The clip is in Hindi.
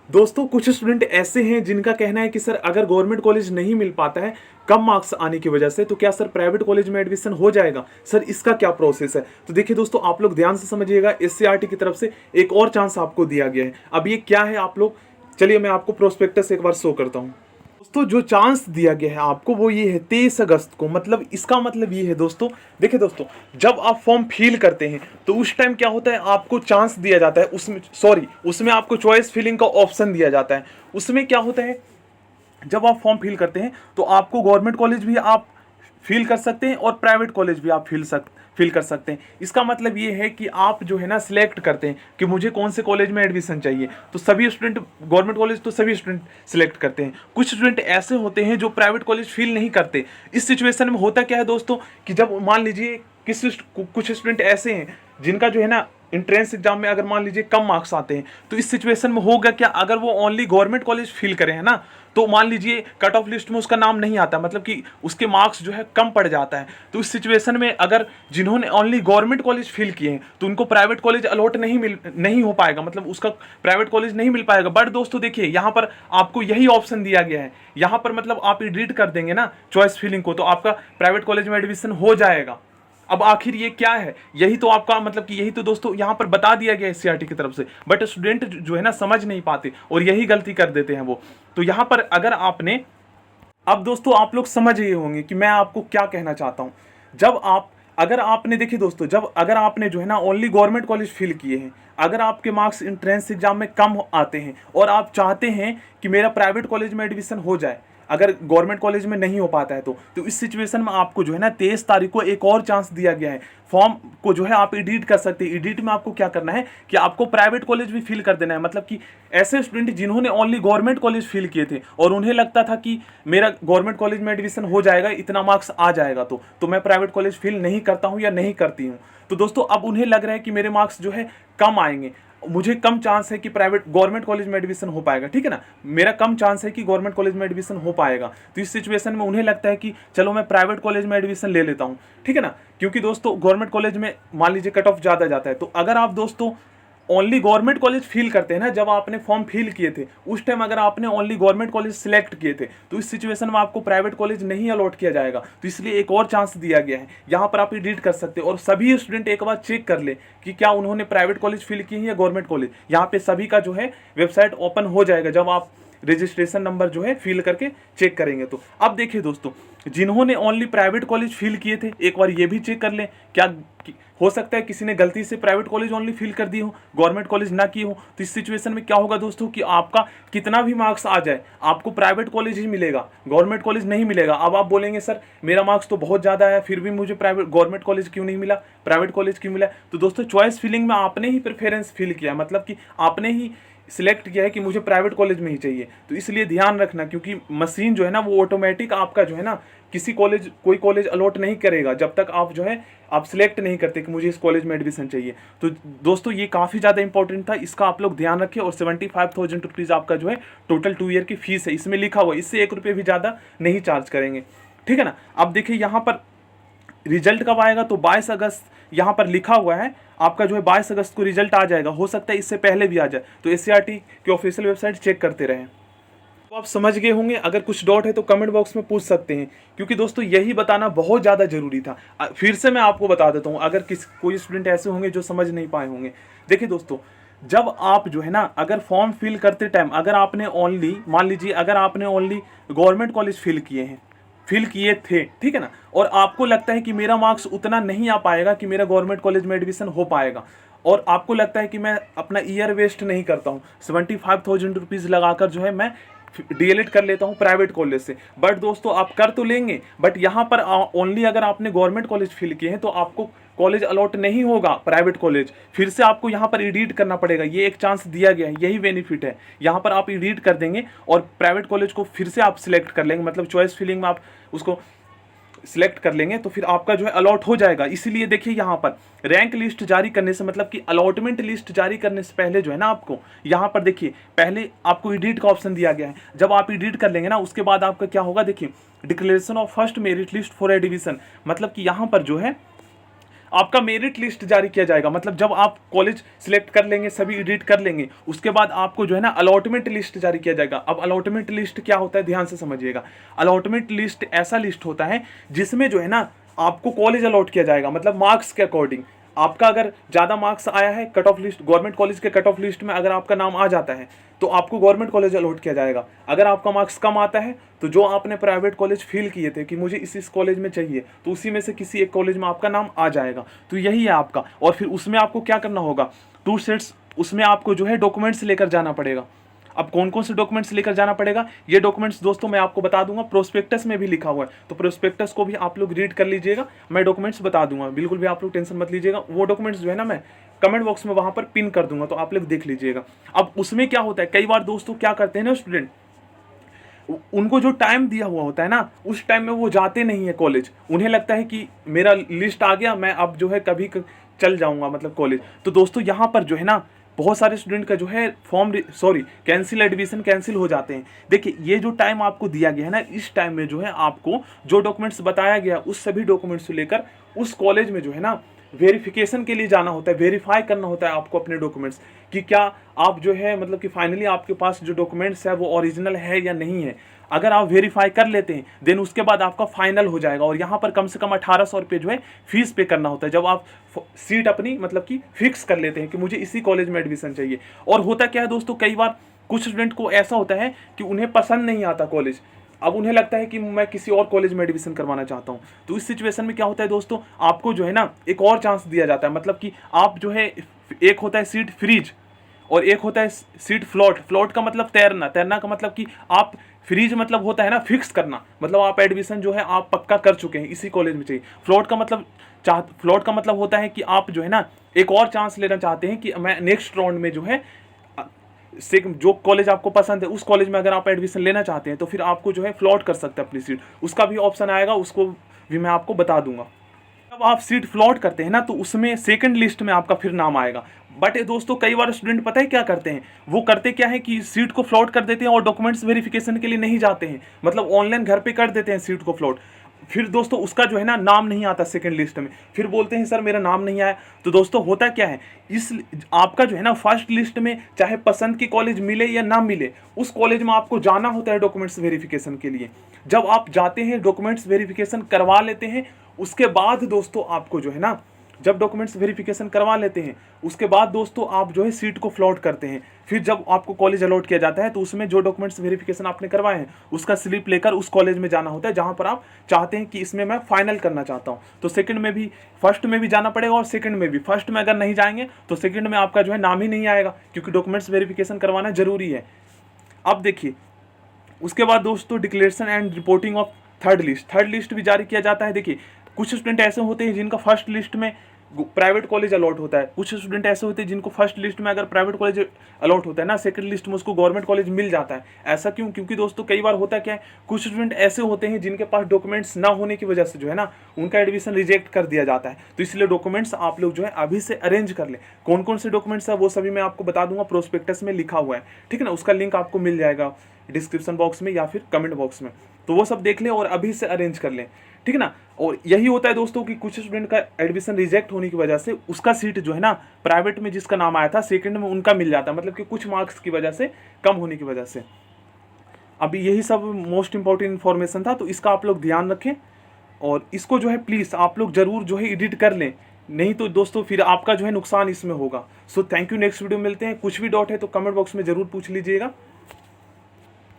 दोस्तों कुछ स्टूडेंट ऐसे हैं जिनका कहना है कि सर अगर गवर्नमेंट कॉलेज नहीं मिल पाता है कम मार्क्स आने की वजह से, तो क्या सर प्राइवेट कॉलेज में एडमिशन हो जाएगा? सर इसका क्या प्रोसेस है? तो देखिए दोस्तों, आप लोग ध्यान से समझिएगा। एससीईआरटी की तरफ से एक और चांस आपको दिया गया है। अब ये क्या है आप लोग, चलिए मैं आपको प्रोस्पेक्टस एक बार शो करता हूँ। दोस्तों जो चांस दिया गया है आपको वो ये है 23 अगस्त को। मतलब इसका मतलब ये है दोस्तों, देखिए दोस्तों, जब आप फॉर्म फिल करते हैं तो उस टाइम क्या होता है, आपको चांस दिया जाता है, उसमें आपको चॉइस फिलिंग का ऑप्शन दिया जाता है। उसमें क्या होता है, जब आप फॉर्म फिल करते हैं तो आपको गवर्नमेंट कॉलेज भी आप फिल कर सकते हैं और प्राइवेट कॉलेज भी आप फिल कर सकते हैं। इसका मतलब ये है कि आप जो है ना सिलेक्ट करते हैं कि मुझे कौन से कॉलेज में एडमिशन चाहिए। तो सभी स्टूडेंट गवर्नमेंट कॉलेज तो सभी स्टूडेंट सिलेक्ट करते हैं। कुछ स्टूडेंट ऐसे होते हैं जो प्राइवेट कॉलेज फिल नहीं करते। इस सिचुएशन में होता क्या है दोस्तों कि जब मान लीजिए कुछ स्टूडेंट ऐसे हैं जिनका जो है ना इंट्रेंस एग्जाम में अगर मान लीजिए कम मार्क्स आते हैं, तो इस सिचुएशन में होगा क्या, अगर वो ओनली गवर्नमेंट कॉलेज फिल करें है ना, तो मान लीजिए कट ऑफ लिस्ट में उसका नाम नहीं आता, मतलब कि उसके मार्क्स जो है कम पड़ जाता है। तो इस सिचुएशन में अगर जिन्होंने ओनली गवर्नमेंट कॉलेज फिल किए हैं तो उनको प्राइवेट कॉलेज अलॉट नहीं हो पाएगा, मतलब उसका प्राइवेट कॉलेज नहीं मिल पाएगा। बट दोस्तों देखिए, यहाँ पर आपको यही ऑप्शन दिया गया है। यहाँ पर मतलब आप एडिट कर देंगे ना चॉइस फिलिंग को, तो आपका प्राइवेट कॉलेज में एडमिशन हो जाएगा। अब आखिर ये क्या है, यही तो आपका मतलब कि यही तो दोस्तों यहाँ पर बता दिया गया है एससीईआरटी की तरफ से। बट स्टूडेंट जो है ना समझ नहीं पाते और यही गलती कर देते हैं वो। तो यहाँ पर अगर आपने, अब दोस्तों आप लोग समझ गए होंगे कि मैं आपको क्या कहना चाहता हूँ। जब आप अगर आपने देखिए दोस्तों, जब अगर आपने जो है ना ओनली गवर्नमेंट कॉलेज फिल किए हैं, अगर आपके मार्क्स इंट्रेंस एग्जाम में कम आते हैं और आप चाहते हैं कि मेरा प्राइवेट कॉलेज में एडमिशन हो जाए, अगर गवर्नमेंट कॉलेज में नहीं हो पाता है तो इस सिचुएशन में आपको जो है ना 23 तारीख को एक और चांस दिया गया है। फॉर्म को जो है आप एडिट कर सकते हैं। एडिट में आपको क्या करना है कि आपको प्राइवेट कॉलेज भी फिल कर देना है। मतलब कि ऐसे स्टूडेंट जिन्होंने ओनली गवर्नमेंट कॉलेज फिल किए थे और उन्हें लगता था कि मेरा गवर्नमेंट कॉलेज में एडमिशन हो जाएगा, इतना मार्क्स आ जाएगा, तो मैं प्राइवेट कॉलेज फिल नहीं करता हूं या नहीं करती हूं। तो दोस्तों अब उन्हें लग रहा है कि मेरे मार्क्स जो है कम आएंगे, मुझे कम चांस है कि प्राइवेट गवर्नमेंट कॉलेज में एडमिशन हो पाएगा, ठीक है ना, मेरा कम चांस है कि गवर्नमेंट कॉलेज में एडमिशन हो पाएगा। तो इस सिचुएशन में उन्हें लगता है कि चलो मैं प्राइवेट कॉलेज में एडमिशन ले लेता हूं, ठीक है ना, क्योंकि दोस्तों गवर्नमेंट कॉलेज में मान लीजिए कट ऑफ ज़्यादा जाता है। तो अगर आप दोस्तों ओनली गवर्नमेंट कॉलेज फिल करते हैं ना, जब आपने फॉर्म फिल किए थे उस टाइम अगर आपने ओनली गवर्नमेंट कॉलेज सिलेक्ट किए थे, तो इस सिचुएशन में आपको प्राइवेट कॉलेज नहीं अलॉट किया जाएगा। तो इसलिए एक और चांस दिया गया है। यहाँ पर आप एडिट कर सकते हैं और सभी स्टूडेंट एक बार चेक कर ले कि क्या उन्होंने प्राइवेट कॉलेज फिल किए हैं या गवर्नमेंट कॉलेज। यहाँ पे सभी का जो है वेबसाइट ओपन हो जाएगा जब आप रजिस्ट्रेशन नंबर जो है फिल करके चेक करेंगे। तो अब देखिए दोस्तों, जिन्होंने ओनली प्राइवेट कॉलेज फिल किए थे एक बार ये भी चेक कर लें, क्या हो सकता है किसी ने गलती से प्राइवेट कॉलेज ओनली फिल कर दी हो, गवर्नमेंट कॉलेज ना किए हो। तो इस सिचुएशन में क्या होगा दोस्तों कि आपका कितना भी मार्क्स आ जाए आपको प्राइवेट कॉलेज ही मिलेगा, गवर्नमेंट कॉलेज नहीं मिलेगा। अब आप बोलेंगे सर मेरा मार्क्स तो बहुत ज़्यादा है फिर भी मुझे प्राइवेट गवर्नमेंट कॉलेज क्यों नहीं मिला, प्राइवेट कॉलेज क्यों मिला। तो दोस्तों चॉइस फिलिंग में आपने ही प्रेफरेंस फिल किया, मतलब कि आपने ही सिलेक्ट किया है कि मुझे प्राइवेट कॉलेज में ही चाहिए। तो इसलिए ध्यान रखना, क्योंकि मशीन जो है ना वो ऑटोमेटिक आपका जो है ना कोई कॉलेज अलॉट नहीं करेगा जब तक आप जो है आप सिलेक्ट नहीं करते कि मुझे इस कॉलेज में एडमिशन चाहिए। तो दोस्तों ये काफ़ी ज़्यादा इंपॉर्टेंट था, इसका आप लोग ध्यान रखें। और 75,000 रुपीज़ आपका जो है टोटल 2 ईयर की फीस है, इसमें लिखा हुआ है, इससे 1 रुपये भी ज़्यादा नहीं चार्ज करेंगे, ठीक है ना। अब देखिए यहाँ पर रिजल्ट कब आएगा, तो 22 अगस्त यहाँ पर लिखा हुआ है आपका जो है 22 अगस्त को रिजल्ट आ जाएगा। हो सकता है इससे पहले भी आ जाए, तो एससीईआरटी की ऑफिशियल वेबसाइट चेक करते रहें। तो आप समझ गए होंगे, अगर कुछ डाउट है तो कमेंट बॉक्स में पूछ सकते हैं, क्योंकि दोस्तों यही बताना बहुत ज़्यादा जरूरी था। फिर से मैं आपको बता देता हूँ, अगर कोई स्टूडेंट ऐसे होंगे जो समझ नहीं पाए होंगे। देखिए दोस्तों, जब आप जो है ना अगर फॉर्म फिल करते टाइम अगर आपने ओनली मान लीजिए अगर आपने ओनली गवर्नमेंट कॉलेज फिल किए थे, ठीक है ना, और आपको लगता है कि मेरा मार्क्स उतना नहीं आ पाएगा कि मेरा गवर्नमेंट कॉलेज में एडमिशन हो पाएगा, और आपको लगता है कि मैं अपना ईयर वेस्ट नहीं करता हूँ, 75,000 रुपीज़ लगाकर जो है मैं डीएलएड कर लेता हूँ प्राइवेट कॉलेज से। बट दोस्तों आप कर तो लेंगे, बट यहाँ पर ओनली अगर आपने गवर्नमेंट कॉलेज फिल किए हैं तो आपको कॉलेज अलॉट नहीं होगा प्राइवेट कॉलेज, फिर से आपको यहाँ पर एडिट करना पड़ेगा। ये एक चांस दिया गया है, यही बेनिफिट है। यहाँ पर आप एडिट कर देंगे और प्राइवेट कॉलेज को फिर से आप सिलेक्ट कर लेंगे, मतलब चॉइस फिलिंग में आप उसको सिलेक्ट कर लेंगे तो फिर आपका जो है अलॉट हो जाएगा। इसीलिए देखिए यहाँ पर रैंक लिस्ट जारी करने से मतलब कि अलॉटमेंट लिस्ट जारी करने से पहले जो है ना आपको यहाँ पर देखिए पहले आपको एडिट का ऑप्शन दिया गया है। जब आप एडिट कर लेंगे ना उसके बाद आपका क्या होगा, देखिए declaration of first merit list for admission, मतलब कि यहाँ पर जो है आपका मेरिट लिस्ट जारी किया जाएगा। मतलब जब आप कॉलेज सिलेक्ट कर लेंगे, सभी एडिट कर लेंगे, उसके बाद आपको जो है ना अलॉटमेंट लिस्ट जारी किया जाएगा। अब अलॉटमेंट लिस्ट क्या होता है, ध्यान से समझिएगा। अलॉटमेंट लिस्ट ऐसा लिस्ट होता है जिसमें जो है ना आपको कॉलेज अलॉट किया जाएगा, मतलब मार्क्स के अकॉर्डिंग। आपका अगर ज़्यादा मार्क्स आया है cut off list, government college के कट ऑफ लिस्ट में अगर आपका नाम आ जाता है तो आपको गवर्नमेंट कॉलेज अलॉट किया जाएगा। अगर आपका मार्क्स कम आता है तो जो आपने प्राइवेट कॉलेज फील किए थे कि मुझे इस कॉलेज में चाहिए, तो उसी में से किसी एक कॉलेज में आपका नाम आ जाएगा। तो यही है आपका। और फिर उसमें आपको क्या करना होगा, 2 सेट्स उसमें आपको जो है डॉक्यूमेंट्स लेकर जाना पड़ेगा। अब कौन कौन से डॉक्यूमेंट्स लेकर जाना पड़ेगा, ये डॉक्यूमेंट्स दोस्तों मैं आपको बता दूंगा, प्रोस्पेक्टस में भी लिखा हुआ है, तो प्रोस्पेक्टस को भी आप लोग रीड कर लीजिएगा। मैं डॉक्यूमेंट्स बता दूंगा, बिल्कुल भी आप लोग टेंशन मत लीजिएगा। वो डॉक्यूमेंट्स जो है ना मैं कमेंट बॉक्स में वहां पर पिन कर दूंगा, तो आप लोग देख लीजिएगा। अब उसमें क्या होता है, कई बार दोस्तों क्या करते हैं ना स्टूडेंट, उनको जो टाइम दिया हुआ होता है ना, उस टाइम में वो जाते नहीं है कॉलेज। उन्हें लगता है कि मेरा लिस्ट आ गया, मैं अब जो है कभी चल जाऊंगा मतलब कॉलेज। तो दोस्तों यहाँ पर जो है ना बहुत सारे स्टूडेंट का जो है कैंसिल एडमिशन कैंसिल हो जाते हैं। देखिए ये जो टाइम आपको दिया गया है ना, इस टाइम में जो है आपको जो डॉक्यूमेंट्स बताया गया उस सभी डॉक्यूमेंट्स को लेकर उस कॉलेज में जो है ना वेरिफिकेशन के लिए जाना होता है, वेरीफाई करना होता है आपको अपने डॉक्यूमेंट्स कि क्या आप जो है मतलब कि फाइनली आपके पास जो डॉक्यूमेंट्स है वो ओरिजिनल है या नहीं है। अगर आप वेरीफाई कर लेते हैं देन उसके बाद आपका फाइनल हो जाएगा। और यहाँ पर कम से कम 1800 रुपये जो है फीस पे करना होता है जब आप सीट अपनी मतलब कि फिक्स कर लेते हैं कि मुझे इसी कॉलेज में एडमिशन चाहिए। और होता क्या है दोस्तों, कई बार कुछ स्टूडेंट को ऐसा होता है कि उन्हें पसंद नहीं आता कॉलेज, अब उन्हें लगता है कि मैं किसी और कॉलेज में एडमिशन करवाना चाहता हूँ। तो इस सिचुएशन में क्या होता है दोस्तों, आपको जो है ना एक और चांस दिया जाता है। मतलब कि आप जो है, एक होता है सीट फ्रीज और एक होता है सीट फ्लोट। फ्लोट का मतलब तैरना, तैरना का मतलब कि आप, फ्रीज मतलब होता है ना फिक्स करना, मतलब आप एडमिशन जो है आप पक्का कर चुके हैं, इसी कॉलेज में चाहिए। फ्लोट का मतलब होता है कि आप जो है ना एक और चांस लेना चाहते हैं कि मैं नेक्स्ट राउंड में जो है जो कॉलेज आपको पसंद है उस कॉलेज में अगर आप एडमिशन लेना चाहते हैं तो फिर आपको जो है फ्लॉट कर सकते हैं अपनी सीट। उसका भी ऑप्शन आएगा, उसको भी मैं आपको बता दूंगा। जब आप सीट फ्लॉट करते हैं ना तो उसमें सेकंड लिस्ट में आपका फिर नाम आएगा। बट दोस्तों कई बार स्टूडेंट पता है क्या करते हैं, वो करते क्या है कि सीट को फ्लॉट कर देते हैं और डॉक्यूमेंट्स वेरिफिकेशन के लिए नहीं जाते हैं, मतलब ऑनलाइन घर पे कर देते हैं सीट को फ्लॉट। फिर दोस्तों उसका जो है ना नाम नहीं आता सेकंड लिस्ट में, फिर बोलते हैं सर मेरा नाम नहीं आया। तो दोस्तों होता क्या है, इस आपका जो है ना फर्स्ट लिस्ट में चाहे पसंद की कॉलेज मिले या ना मिले, उस कॉलेज में आपको जाना होता है डॉक्यूमेंट्स वेरिफिकेशन के लिए। जब आप जाते हैं डॉक्यूमेंट्स वेरिफिकेशन करवा लेते हैं, उसके बाद दोस्तों आपको जो है ना, जब डॉक्यूमेंट्स वेरिफिकेशन करवा लेते हैं उसके बाद दोस्तों आप जो है सीट को फ्लॉट करते हैं। फिर जब आपको कॉलेज अलॉट किया जाता है तो उसमें जो डॉक्यूमेंट्स वेरिफिकेशन आपने करवाए हैं उसका स्लिप लेकर उस कॉलेज में जाना होता है जहां पर आप चाहते हैं कि इसमें मैं फाइनल करना चाहता हूं। तो सेकंड में भी, फर्स्ट में भी जाना पड़ेगा और सेकंड में भी। फर्स्ट में अगर नहीं जाएंगे तो सेकंड में आपका जो है नाम ही नहीं आएगा, क्योंकि डॉक्यूमेंट्स वेरिफिकेशन करवाना जरूरी है। अब देखिए उसके बाद दोस्तों declaration and reporting of third list भी जारी किया जाता है। देखिए कुछ स्टूडेंट ऐसे होते हैं जिनका फर्स्ट लिस्ट में प्राइवेट कॉलेज अलॉट होता है, कुछ स्टूडेंट ऐसे होते हैं जिनको फर्स्ट लिस्ट में अगर प्राइवेट कॉलेज अलॉट होता है ना, सेकंड लिस्ट में उसको गवर्नमेंट कॉलेज मिल जाता है। ऐसा क्यों, क्योंकि दोस्तों कई बार होता क्या है, कुछ स्टूडेंट ऐसे होते हैं जिनके पास डॉक्यूमेंट्स ना होने की वजह से जो है ना उनका एडमिशन रिजेक्ट कर दिया जाता है। तो इसलिए डॉक्यूमेंट्स आप लोग जो है अभी से अरेंज कर लें। कौन कौन से डॉक्यूमेंट्स है वो सभी मैं आपको बता दूंगा, प्रोस्पेक्टस में लिखा हुआ है, ठीक है ना। उसका लिंक आपको मिल जाएगा डिस्क्रिप्शन बॉक्स में या फिर कमेंट बॉक्स में, तो वो सब देख लें और अभी से अरेंज कर लें, ठीक है ना। और यही होता है दोस्तों कि कुछ स्टूडेंट का एडमिशन रिजेक्ट होने की वजह से उसका सीट जो है ना प्राइवेट में जिसका नाम आया था सेकंड में उनका मिल जाता है, मतलब कि कुछ मार्क्स की वजह से, कम होने की वजह से। अभी यही सब मोस्ट इंपॉर्टेंट इन्फॉर्मेशन था, तो इसका आप लोग ध्यान रखें और इसको जो है प्लीज़ आप लोग जरूर जो है एडिट कर लें, नहीं तो दोस्तों फिर आपका जो है नुकसान इसमें होगा। So thank you, next video मिलते हैं। कुछ भी डाउट है तो कमेंट बॉक्स में जरूर पूछ लीजिएगा।